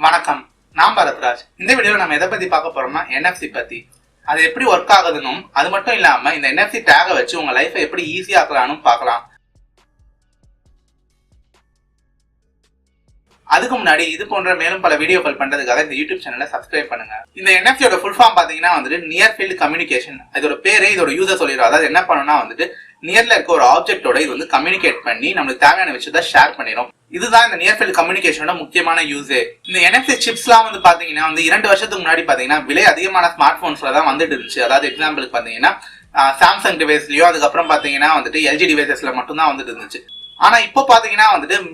வணக்கம், நான் பரத்ராஜ். இந்த வீடியோவில் நம்ம எதை பத்தி பார்க்க போறோம்னா NFC பத்தி. அது எப்படி ஒர்க் ஆகுதுன்னும் அது மட்டும் இல்லாம இந்த NFC டேகை வச்சு உங்க லைஃபை எப்படி ஈஸியா ஆக்கலாம்னு பார்க்கலாம். அதுக்கு முன்னாடி இது போன்ற மேலும் பல வீடியோக்கள் பண்றதுக்காக இந்த யூடியூப் சேனலை சப்ஸ்கிரைப் பண்ணுங்க. இந்த NFCயோட ஃபுல் ஃபார்ம் பாத்தீங்கன்னா நியர் ஃபீல்டு கம்யூனிகேஷன். இதோட பேரே இதோட யூசர் சொல்லிடும். அதாவது என்ன பண்ணணும்னா நியர்ல இருக்க ஒரு ஆப்ஜெக்டோட இது கம்யூனிகேட் பண்ணி நம்மளுக்கு தேவையான விஷயத்த ஷேர் பண்ணிடும். இதுதான் இந்த நியர் ஃபீல்டு கம்யூனிகேஷனோட முக்கியமான யூஸே. இந்த NFC சிப்ஸ்லாம் பாத்தீங்கன்னா 2 வருஷத்துக்கு முன்னாடி பாத்தீங்கன்னா விலை அதிகமான ஸ்மார்ட் போன்ஸ்ல தான் வந்துட்டு இருந்துச்சு. அதாவது எக்ஸாம்பிளுக்கு பாத்தீங்கன்னா சாம்சங் டிவைஸ்லயோ அதுக்கப்புறம் பாத்தீங்கன்னா LG டிவைசஸ்ல மட்டும் தான் வந்துட்டு இருந்துச்சு. ஆனா இப்போ பாத்தீங்கன்னா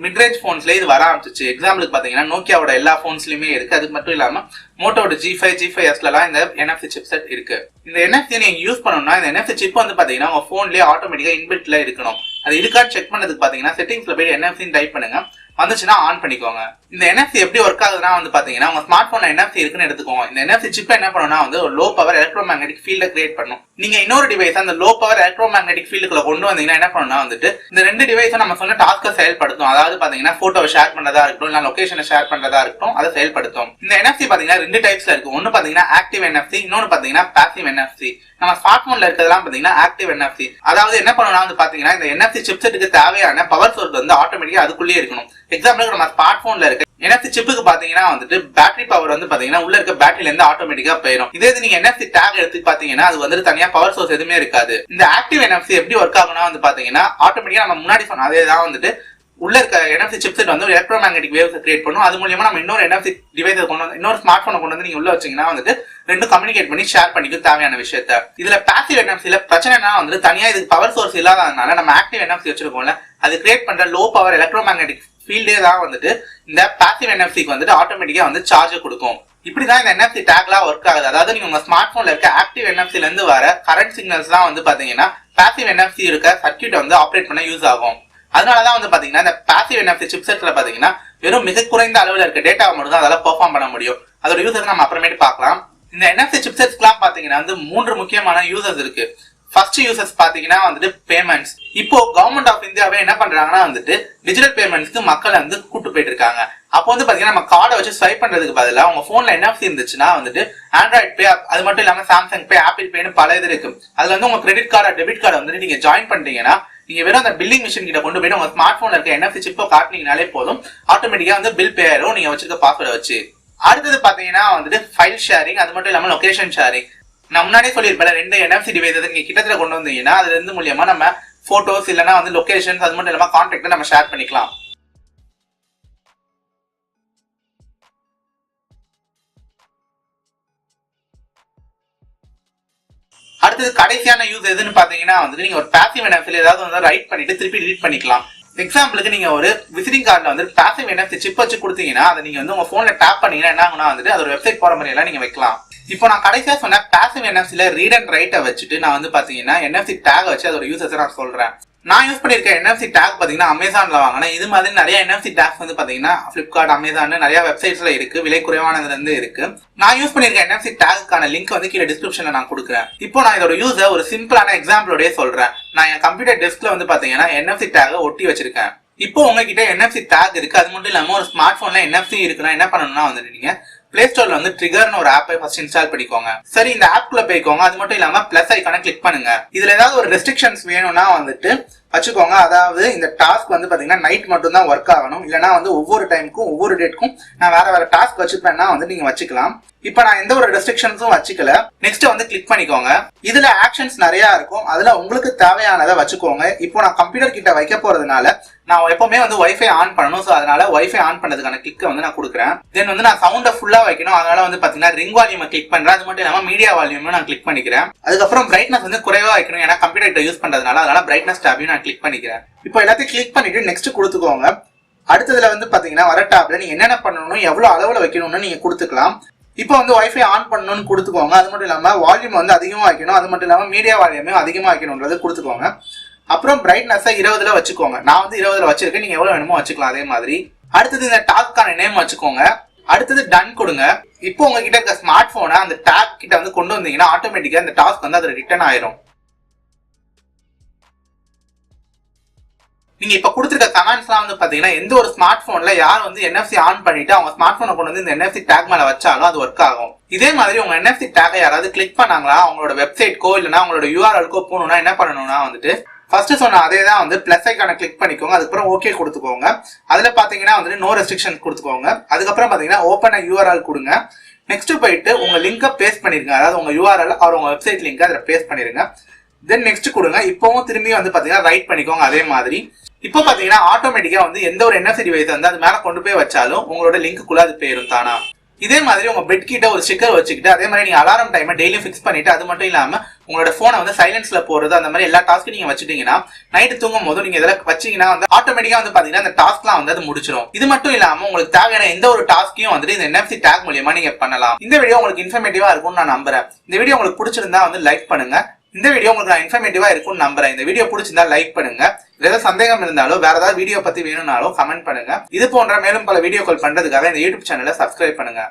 மிட்ரேஞ்ச் போன்ஸ்ல இது வர ஆரம்பிச்சிச்சு. எக்ஸாம்பிளுக்கு பாத்தீங்கன்னா நோக்கியாவோட எல்லா போன்ஸ்லயுமே இருக்கு. அதுக்கு மட்டும் இல்லாம மோட்டோட G5, G5s எல்லாம் இந்த NFC சிப்செட் இருக்கு. இந்த NFC நீங்க யூஸ் பண்ணணும்னா இந்த NFC சிப் பாத்தீங்கன்னா உங்க போன்லயே ஆட்டோமேட்டிக்கா இன்பில்ட்ல இருக்கணும். அது இருக்கான்னு செக் பண்ணதுக்கு பாத்தீங்கன்னா செட்டிங்ஸ்ல போய் NFC டைப் பண்ணுங்க, வந்துச்சுன்னா ஆன் பண்ணிக்கோங்க. இந்த NFC எப்படி ஒர்க் ஆகுதுன்னா பாத்தீங்கன்னா உங்க ஸ்மார்ட் போன்ல NFC இருக்குன்னு எடுத்துக்கோங்க. இந்த NFC சிப் என்ன பண்ணணும்னா ஒரு low power electro magnetic field create பண்ணும். நீங்க இன்னொரு டிவைஸ் அந்த லோ பவர் எலக்ட்ரோ மேக்னெட்டிக் ஃபீல்டுக்குள்ள கொண்டு வந்தீங்கன்னா என்ன பண்ணணும்னா இந்த 2 டிவைஸும் நம்ம சொன்ன டாஸ்கை செயல்படுத்தும். அதாவது பாத்தீங்கன்னா போட்டோவை ஷேர் பண்றதா இருக்கட்டும், இல்ல லொகேஷனை ஷேர் பண்றதா இருக்கட்டும், அதை செயல்படுத்தும். இந்த NFC பாத்தீங்கன்னா 2 டைப்ஸ்ல இருக்கு. ஒன்னு பாத்தீங்கன்னா ஆக்டிவ் NFC, இன்னொன்னு பாத்தீங்கன்னா பாசிவ் NFC. நம்ம ஸ்மார்ட் போன்ல இருக்கிறதெல்லாம் பாத்தீங்கன்னா ஆக்டிவ் NFC. அதாவது என்ன பண்ணணும்னா பாத்தீங்கன்னா இந்த NFC சிப்செட்டுக்கு தேவையான பவர் சோர்ஸ் ஆட்டோமேட்டிக்கா அதுக்குள்ளேயே இருக்கணும். எக்ஸாம்பிளுக்கு நம்ம ஸ்மார்ட் போன்ல இருக்க NFC சிப்புக்கு பாத்தீங்கன்னா பேட்டரி பவர் பாத்தீங்கன்னா உள்ள இருக்க பேட்டரியில இருந்து ஆட்டோமேட்டிக்கா போயிடும். இதே நீங்க NFC டேக் எடுத்து பாத்தீங்கன்னா அது தனியா பவர் சோர்ஸ் எதுவுமே இருக்காது. இந்த ஆக்டிவ் NFC எப்படி ஒர்க் ஆகும்னா பாத்தீங்கன்னா ஆட்டோமேட்டிக்கா நம்ம முன்னாடி சொன்ன அதேதான் உள்ள இருக்க NFC chipset electro magnetic waves create பண்ணும். அது மூலமா நம்ம இன்னொரு NFC டிவைஸ் கொண்டு இன்னொரு ஸ்மார்ட் போனை கொண்டு நீங்க உள்ள வச்சீங்கன்னா ரெண்டும் கம்யூனிகேட் பண்ணி ஷேர் பண்ணிக்க தேவையான விஷயத்த. இதுல பாசிவ் NFCல பிரச்சனைனா தனியா இதுக்கு பவர் சோர்ஸ் இல்லாததுனால நம்ம ஆக்டிவ் NFC வச்சிருக்கோம்ல, அது கிரியேட் பண்ற லோ பவர் எலக்ட்ரோ மேக்னெட்டிக் ஃபீல்டே தான் இந்த பாசிவ் NFCக்கு ஆட்டோமேட்டிக்கா சார்ஜ் கொடுக்கும். இப்படிதான் இந்த NFC டேக்லாம் ஒர்க் ஆகுது. அதாவது நீங்க உங்க ஸ்மார்ட் போன்ல இருக்க ஆக்டிவ் NFCல இருந்து வர கரண்ட் சிக்னல்ஸ் தான் பாத்தீங்கன்னா பாசிவ் NFC இருக்க சர்க்யூட் ஆப்ரேட் பண்ண யூஸ் ஆகும். அதனாலதான் பாத்தீங்கன்னா இந்த பாசிவ் NFC சிப்செட்ல பாத்தீங்கன்னா வெறும் மிக குறைந்த அளவுல இருக்க டேட்டா மட்டும் தான் அதெல்லாம் பெர்ஃபார்ம் பண்ண முடியும். அதோட யூசர்ஸ் நம்ம அப்புறமேட்டு பார்க்கலாம். இந்த NFC சிப்செட்ஸ்லாம் பாத்தீங்கன்னா 3 முக்கியமான யூசர்ஸ் இருக்கு. ஃபர்ஸ்ட் யூசர்ஸ் பாத்தீங்கன்னா பேமெண்ட்ஸ். இப்போ கவர்மெண்ட் ஆஃப் இந்தியாவே என்ன பண்றாங்கன்னா டிஜிட்டல் பேமெண்ட்ஸ்க்கு மக்கள் கூட்டு போயிட்டு இருக்காங்க. அப்போ பாத்தீங்கன்னா நம்ம கார்டை வச்சு ஸ்வைப் பண்றதுக்கு பதிலாக உங்க போன்ல NFC இருந்துச்சுன்னா ஆண்ட்ராய்ட் பே, அது மட்டும் இல்லாம சாம்சங் பே, ஆப்பிள் பேன்னு பல இது இருக்கு. அதுல உங்க கிரெடிட் கார்டு, டெபிட் கார்டு நீங்க ஜாயின் பண்ணிட்டீங்கன்னா நீங்க வெறும் அந்த பில்லிங் மிஷின் கிட்ட கொண்டு போயிட்டு உங்க ஸ்மார்ட் போன்ல இருக்க NFC சிப்பை காட்டினீங்கனாலே போதும், ஆட்டோமேட்டிக்கா பில் பே ஆயிரும் நீங்க வச்சிருக்க பாஸ்வேர்டை வச்சு. அடுத்தது பாத்தீங்கன்னா ஃபைல் ஷேரிங், அது மட்டும் இல்லாம லொகேஷன் ஷேரிங். நான் முன்னாடியே சொல்லியிருப்பேன் 2 NFC டிவைஸஸ் நீங்க கிட்டத்தட்ட கொண்டு வந்தீங்கன்னா அதுல இருந்து மூலியமா நம்ம போட்டோஸ் இல்லைன்னா லொகேஷன்ஸ், அது மட்டும் இல்லாம கான்டாக்ட் நம்ம ஷேர் பண்ணிக்கலாம். அடுத்தது கடைசியான யூஸ் எதுன்னு பாத்தீங்கன்னா நீங்க ஒரு பாசிவ் NFCல ஏதாவது ரைட் பண்ணிட்டு திருப்பி டிலீட் பண்ணிக்கலாம். எக்ஸாம்பிளுக்கு நீங்க ஒரு விசிட்டிங் கார்டுல பாசிவ் NFC சிப் வச்சு கொடுத்தீங்கன்னா அதை நீங்க உங்க போன்ல டேப் பண்ணீங்கன்னா என்ன ஆகும்னா அதோட வெப்சைட் போற மாதிரி எல்லாம் நீங்க வைக்கலாம். இப்போ நான் கடைசியா சொன்ன பாசிவ் NFCல ரீட் அண்ட் ரைட்டை வச்சுட்டு நான் பாத்தீங்கன்னா NFC டேக் வச்சு அதோட யூசர்ஸ் நான் சொல்றேன். நான் யூஸ் பண்ணிருக்க NFC டேக் பாத்தீங்கன்னா அமேசான்ல வாங்கினேன். இது மாதிரி நிறைய NFC டேக்ஸ் பாத்தீங்கன்னா பிளிப்கார்ட், அமேசான் நிறைய வெப்சைட்ஸ்ல இருக்கு. விலை குறைவானதுல இருந்து இருக்கு. நான் யூஸ் பண்ணிருக்க NFC டேக்குக்கான லிங்க் கீழே டிஸ்கிரிப்ஷன்ல நான் கொடுக்குறேன். இப்போ நான் இதோட யூஸை ஒரு சிம்பிளான எக்ஸாம்பிளோடய சொல்றேன். நான் என் கம்ப்யூட்டர் டெஸ்க்ல பாத்தீங்கன்னா NFC டேக்கை ஒட்டி வச்சிருக்கேன். இப்போ உங்ககிட்ட NFC டேக் இருக்கு, அது மட்டும் இல்லாம ஒரு ஸ்மார்ட் போன்ல NFC இருக்குன்னா என்ன பண்ணணும்னா நீங்க பிளே ஸ்டோர்ல ட்ரிகர்னு ஒரு ஆப்பை ஃபர்ஸ்ட் இன்ஸ்டால் பண்ணிக்கோங்க. சரி, இந்த ஆப்குள்ள போய்க்கோங்க. அது மட்டும் இல்லாம பிளஸ் ஐகானை கிளிக் பண்ணுங்க. இதுல ஏதாவது ஒரு ரெஸ்ட்ரிக்ஷன்ஸ் வேணும்னா வச்சுக்கோங்க. அதாவது இந்த டாஸ்க் பாத்தீங்கன்னா நைட் மட்டும் தான் ஒர்க் ஆகணும், இல்லைன்னா ஒவ்வொரு டைமுக்கும் ஒவ்வொரு டேட்க்கும் நான் வேற டாஸ்க் வச்சுப்பேன்னா நீங்க வச்சுக்கலாம். இப்ப நான் எந்த ஒரு ரெஸ்ட்ரிக்ஷன்ஸும் வச்சுக்கல. நெக்ஸ்ட் கிளிக் பண்ணிக்கோங்க. இதுல ஆக்ஷன்ஸ் நிறைய இருக்கும், அதுல உங்களுக்கு தேவையானதை வச்சுக்கோங்க. இப்போ நான் கம்ப்யூட்டர் கிட்ட வைக்க போறதுனால நான் எப்பவுமே வைஃபை ஆன் பண்ணணும். ஸோ அதனால வைஃபை ஆன் பண்ணதுக்கான கிளிக்கை நான் கொடுக்குறேன். தென் நான் சவுண்டை ஃபுல்லா வைக்கணும். அதனால பாத்தீங்கன்னா ரிங் வால்யூமை கிளிக் பண்றேன். அது மட்டும் இல்லாம மீடியா வால்யூமை நான் கிளிக் பண்ணிக்கிறேன். அதுக்கப்புறம் பிரைட்னஸ் குறைவா வைக்கணும், ஏன்னா கம்ப்யூட்டர் யூஸ் பண்றதுனால அதனால பிரைட்னஸ் டேபையும் நான் கிளிக் பண்ணிக்கிறேன். இப்போ எல்லாத்தையும் கிளிக் பண்ணிட்டு நெக்ஸ்ட் கொடுத்துக்கோங்க. அடுத்ததுல பாத்தீங்கன்னா வர டேப்ல நீங்க என்னென்ன பண்ணணும், எவ்வளவு அளவுல வைக்கணும்னு நீங்க கொடுத்துக்கலாம். இப்போ வைஃபை ஆன் பண்ணணும்னு கொடுத்துக்கோங்க. அது மட்டும் இல்லாம வால்யூம் அதிகமா வைக்கணும், அது மட்டும் இல்லாம மீடியா வால்யூமையும் அதிகமா வைக்கணும்ன்றது கொடுத்துக்கோங்க. அப்புறம் பிரைட்னஸ் 20ல வச்சுக்கோங்க. நான் 20ல வச்சிருக்கேன், நீங்க எவ்வளவு வேணுமோ வச்சுக்கலாம் அதே மாதிரி. அடுத்தது இந்த டாஸ்க்கான நேம் வச்சுக்கோங்க. அடுத்தது டன் கொடுங்க. இப்போ உங்ககிட்ட இருக்க ஸ்மார்ட் போனை அந்த டாக் கிட்ட கொண்டு வந்தீங்கன்னா ஆட்டோமேட்டிக்கா இந்த டாஸ்க் அது ரிட்டர்ன் ஆயிரும். நீங்க இப்ப கொடுத்துருக்க கமெண்ட்ஸ்லாம் வந்து பாத்தீங்கன்னா எந்த ஒரு ஸ்மார்ட் போன்ல யார் வந்து NFC ஆன் பண்ணிட்டு அவங்க ஸ்மார்ட் போனை கொண்டு வந்து இந்த NFC டேக் மேல வச்சாலும் அது ஒர்க் ஆகும். இதே மாதிரி உங்க NFC டேக்கை யாராவது கிளிக் பண்ணாங்களா அவங்களோட வெப்சைட்கோ இல்லைன்னா அவங்களோட URLக்கோ போகணும்னா என்ன பண்ணணும்னா வந்துட்டு ஃபர்ஸ்ட் சொன்ன அதே தான் வந்து பிளஸ் ஐக்கான கிளிக் பண்ணிக்கோங்க. அதுக்கப்புறம் ஓகே கொடுத்துக்கோங்க. அதுல பாத்தீங்கன்னா வந்துட்டு நோ ரெஸ்ட்ரிக்ஷன் கொடுத்துக்கோங்க. அதுக்கப்புறம் பாத்தீங்கன்னா ஓப்பன் URL கொடுங்க. நெக்ஸ்ட் போயிட்டு உங்க லிங்கை பேஸ்ட் பண்ணிருங்க. அதாவது உங்க URL அவர் உங்க வெப்சைட் லிங்க் அதில் பேஸ்ட் பண்ணிருங்க. தென் நெக்ஸ்ட் கொடுங்க. இப்பவும் திரும்பி வந்து பாத்தீங்கன்னா ரைட் பண்ணிக்கோங்க அதே மாதிரி. இப்போ பாத்தீங்கன்னா ஆட்டோமேட்டிக்கா வந்து எந்த ஒரு NFC டிவைஸ் வந்து அது மேல கொண்டு போய் வச்சாலும் உங்களோட லிங்க்குள்ள அது போயிரும் தானா. இதே மாதிரி உங்க பெட் கிட்ட ஒரு ஸ்டிக்கர் வச்சுக்கிட்டு அதே மாதிரி நீங்க அலாரம் டைமை டெய்லியும் ஃபிக்ஸ் பண்ணிட்டு அது மட்டும் இல்லாம உங்களோட போனை வந்து சைலன்ஸ்ல போறது அந்த மாதிரி எல்லா டாஸ்க்கும் நீங்க வச்சுட்டீங்கன்னா நைட்டு தூங்கும் போது நீங்க இதெல்லாம் வச்சீங்கன்னா வந்து ஆட்டோமேட்டிக்கா வந்து பாத்தீங்கன்னா அந்த டாஸ்க்லாம் வந்து அது முடிச்சிடும். இது மட்டும் இல்லாம உங்களுக்கு தேவையான எந்த ஒரு டாஸ்கையும் வந்துட்டு இந்த NFC டேக் மூலியமா நீங்க பண்ணலாம். இந்த வீடியோ உங்களுக்கு இன்ஃபர்மேட்டிவா இருக்கும்னு நான் நம்புறேன். இந்த வீடியோ உங்களுக்கு பிடிச்சிருந்தா வந்து லைக் பண்ணுங்க. இந்த வீடியோ உங்களுக்கு நான் இன்ஃபர்மேட்டிவா இருக்கும்னு நம்புறேன். இந்த வீடியோ பிடிச்சிருந்தா லைக் பண்ணுங்க. ஏதாவது சந்தேகம் இருந்தாலும் வேற ஏதாவது வீடியோ பத்தி வேணும்னாலும் கமெண்ட் பண்ணுங்க. இது போன்ற மேலும் பல வீடியோக்கள் பண்றதுக்காக இந்த யூடியூப் சேனலை சப்ஸ்கிரைப் பண்ணுங்க.